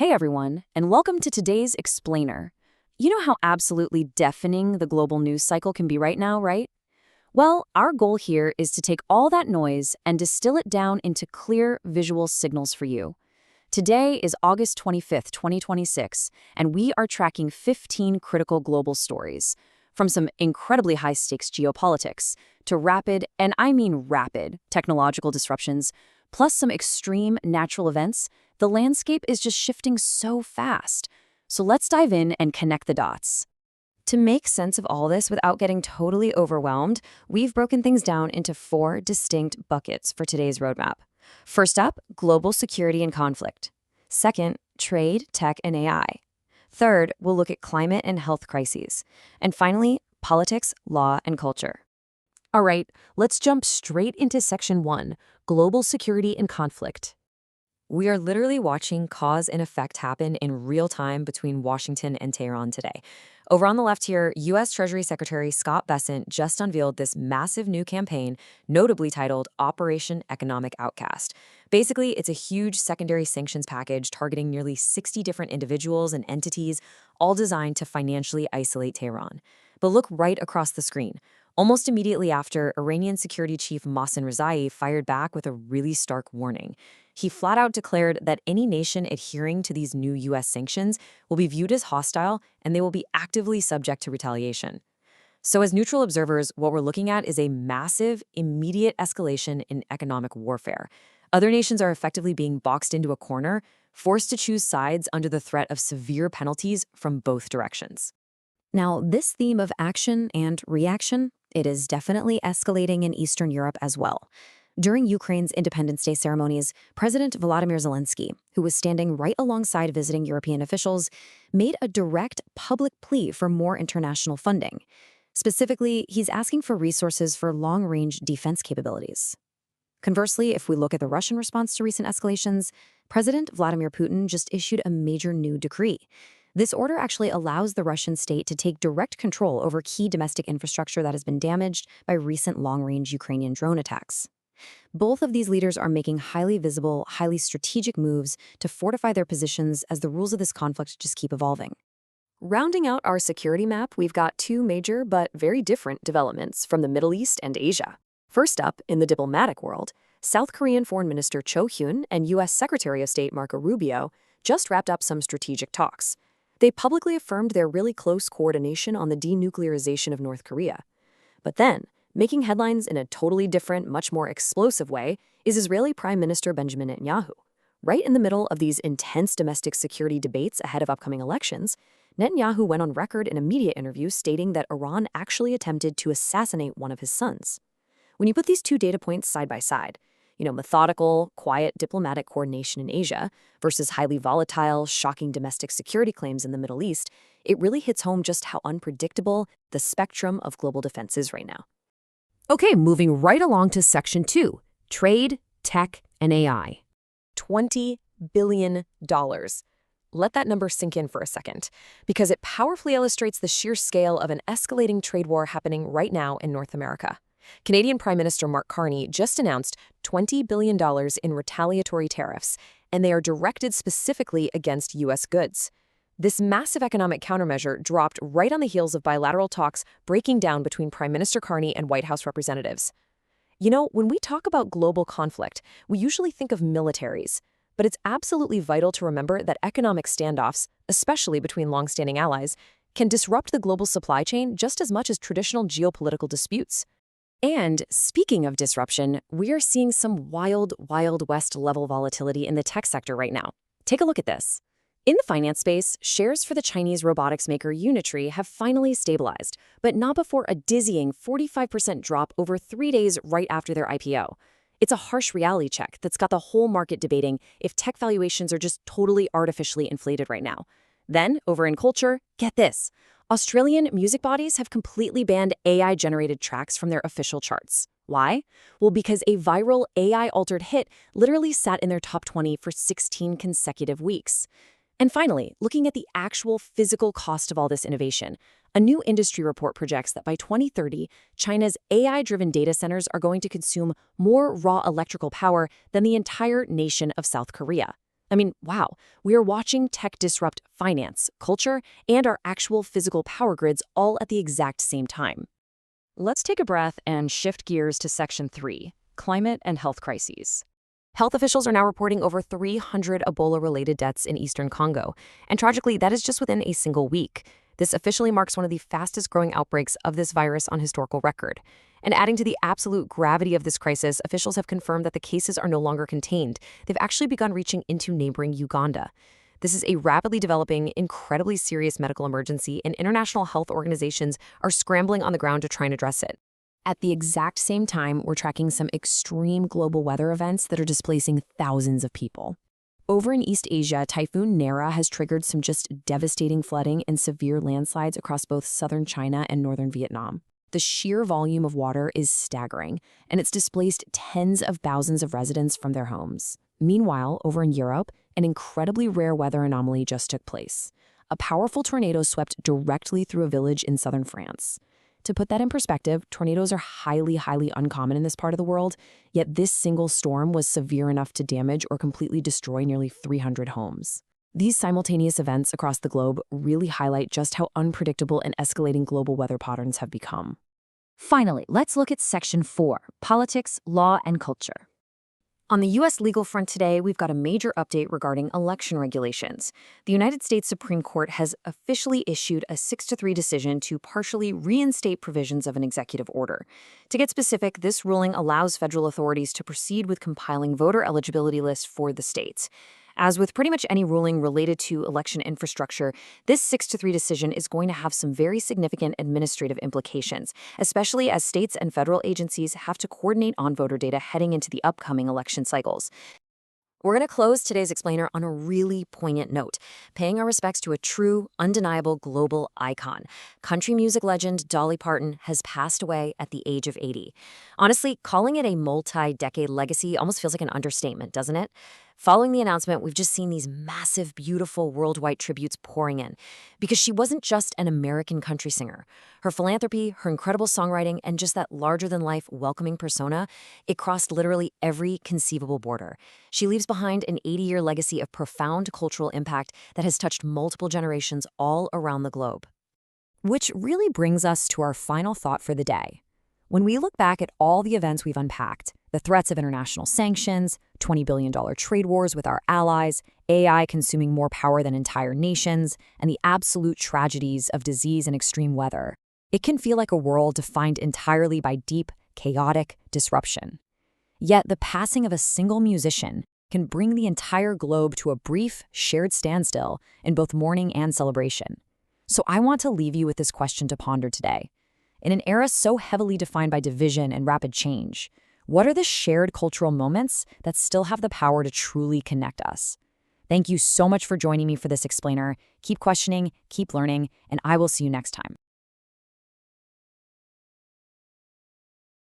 Hey everyone, and welcome to today's Explainer. You know how absolutely deafening the global news cycle can be right now, right? Well, our goal here is to take all that noise and distill it down into clear visual signals for you. Today is August 25th, 2026, and we are tracking 15 critical global stories. From some incredibly high-stakes geopolitics to rapid, and I mean rapid, technological disruptions, plus some extreme natural events. The landscape is just shifting so fast. So let's dive in and connect the dots. To make sense of all this without getting totally overwhelmed, we've broken things down into 4 distinct buckets for today's roadmap. First up, global security and conflict. Second, trade, tech, and AI. Third, we'll look at climate and health crises. And finally, politics, law, and culture. All right, let's jump straight into Section 1, global security and conflict. We are literally watching cause and effect happen in real time between Washington and Tehran today. Over on the left here, U.S. Treasury Secretary Scott Bessent just unveiled this massive new campaign, notably titled Operation Economic Outcast. Basically, it's a huge secondary sanctions package targeting nearly 60 different individuals and entities, all designed to financially isolate Tehran. But look right across the screen. Almost immediately after, Iranian security chief Mohsen Rezai fired back with a really stark warning. He flat out declared that any nation adhering to these new U.S. sanctions will be viewed as hostile and they will be actively subject to retaliation. So as neutral observers, what we're looking at is a massive, immediate escalation in economic warfare. Other nations are effectively being boxed into a corner, forced to choose sides under the threat of severe penalties from both directions. Now, this theme of action and reaction, it is definitely escalating in Eastern Europe as well. During Ukraine's Independence Day ceremonies, President Volodymyr Zelensky, who was standing right alongside visiting European officials, made a direct public plea for more international funding. Specifically, he's asking for resources for long-range defense capabilities. Conversely, if we look at the Russian response to recent escalations, President Vladimir Putin just issued a major new decree. This order actually allows the Russian state to take direct control over key domestic infrastructure that has been damaged by recent long-range Ukrainian drone attacks. Both of these leaders are making highly visible, highly strategic moves to fortify their positions as the rules of this conflict just keep evolving. Rounding out our security map, we've got 2 major but very different developments from the Middle East and Asia. First up, in the diplomatic world, South Korean Foreign Minister Cho Hyun and U.S. Secretary of State Marco Rubio just wrapped up some strategic talks. They publicly affirmed their really close coordination on the denuclearization of North Korea. But then, making headlines in a totally different, much more explosive way is Israeli Prime Minister Benjamin Netanyahu. Right in the middle of these intense domestic security debates ahead of upcoming elections, Netanyahu went on record in a media interview stating that Iran actually attempted to assassinate one of his sons. When you put these 2 data points side by side, methodical, quiet diplomatic coordination in Asia versus highly volatile, shocking domestic security claims in the Middle East, it really hits home just how unpredictable the spectrum of global defense is right now. Okay, moving right along to Section 2, trade, tech, and AI. $20 billion. Let that number sink in for a second, because it powerfully illustrates the sheer scale of an escalating trade war happening right now in North America. Canadian Prime Minister Mark Carney just announced $20 billion in retaliatory tariffs, and they are directed specifically against U.S. goods. This massive economic countermeasure dropped right on the heels of bilateral talks breaking down between Prime Minister Carney and White House representatives. When we talk about global conflict, we usually think of militaries, but it's absolutely vital to remember that economic standoffs, especially between long-standing allies, can disrupt the global supply chain just as much as traditional geopolitical disputes. And speaking of disruption, we are seeing some wild, Wild West level volatility in the tech sector right now. Take a look at this. In the finance space, shares for the Chinese robotics maker Unitree have finally stabilized, but not before a dizzying 45% drop over 3 days right after their IPO. It's a harsh reality check that's got the whole market debating if tech valuations are just totally artificially inflated right now. Then, over in culture, get this. Australian music bodies have completely banned AI-generated tracks from their official charts. Why? Well, because a viral AI-altered hit literally sat in their top 20 for 16 consecutive weeks. And finally, looking at the actual physical cost of all this innovation, a new industry report projects that by 2030, China's AI-driven data centers are going to consume more raw electrical power than the entire nation of South Korea. I mean, wow, we are watching tech disrupt finance, culture, and our actual physical power grids all at the exact same time. Let's take a breath and shift gears to Section 3, Climate and Health Crises. Health officials are now reporting over 300 Ebola-related deaths in eastern Congo, and tragically, that is just within a single week. This officially marks one of the fastest-growing outbreaks of this virus on historical record. And adding to the absolute gravity of this crisis, officials have confirmed that the cases are no longer contained. They've actually begun reaching into neighboring Uganda. This is a rapidly developing, incredibly serious medical emergency, and international health organizations are scrambling on the ground to try and address it. At the exact same time, we're tracking some extreme global weather events that are displacing thousands of people. Over in East Asia, Typhoon Nara has triggered some just devastating flooding and severe landslides across both southern China and northern Vietnam. The sheer volume of water is staggering, and it's displaced tens of thousands of residents from their homes. Meanwhile, over in Europe, an incredibly rare weather anomaly just took place. A powerful tornado swept directly through a village in southern France. To put that in perspective, tornadoes are highly uncommon in this part of the world, yet this single storm was severe enough to damage or completely destroy nearly 300 homes. These simultaneous events across the globe really highlight just how unpredictable and escalating global weather patterns have become. Finally, let's look at Section 4, Politics, Law, and Culture. On the U.S. legal front today, we've got a major update regarding election regulations. The United States Supreme Court has officially issued a 6-3 decision to partially reinstate provisions of an executive order. To get specific, this ruling allows federal authorities to proceed with compiling voter eligibility lists for the states. As with pretty much any ruling related to election infrastructure, this 6-3 decision is going to have some very significant administrative implications, especially as states and federal agencies have to coordinate on voter data heading into the upcoming election cycles. We're going to close today's explainer on a really poignant note, paying our respects to a true, undeniable global icon. Country music legend Dolly Parton has passed away at the age of 80. Honestly, calling it a multi-decade legacy almost feels like an understatement, doesn't it? Following the announcement, we've just seen these massive, beautiful worldwide tributes pouring in, because she wasn't just an American country singer. Her philanthropy, her incredible songwriting, and just that larger-than-life welcoming persona, it crossed literally every conceivable border. She leaves behind an 80-year legacy of profound cultural impact that has touched multiple generations all around the globe. Which really brings us to our final thought for the day. When we look back at all the events we've unpacked, the threats of international sanctions, $20 billion trade wars with our allies, AI consuming more power than entire nations, and the absolute tragedies of disease and extreme weather, it can feel like a world defined entirely by deep, chaotic disruption. Yet the passing of a single musician can bring the entire globe to a brief, shared standstill in both mourning and celebration. So I want to leave you with this question to ponder today. In an era so heavily defined by division and rapid change, what are the shared cultural moments that still have the power to truly connect us? Thank you so much for joining me for this explainer. Keep questioning, keep learning, and I will see you next time.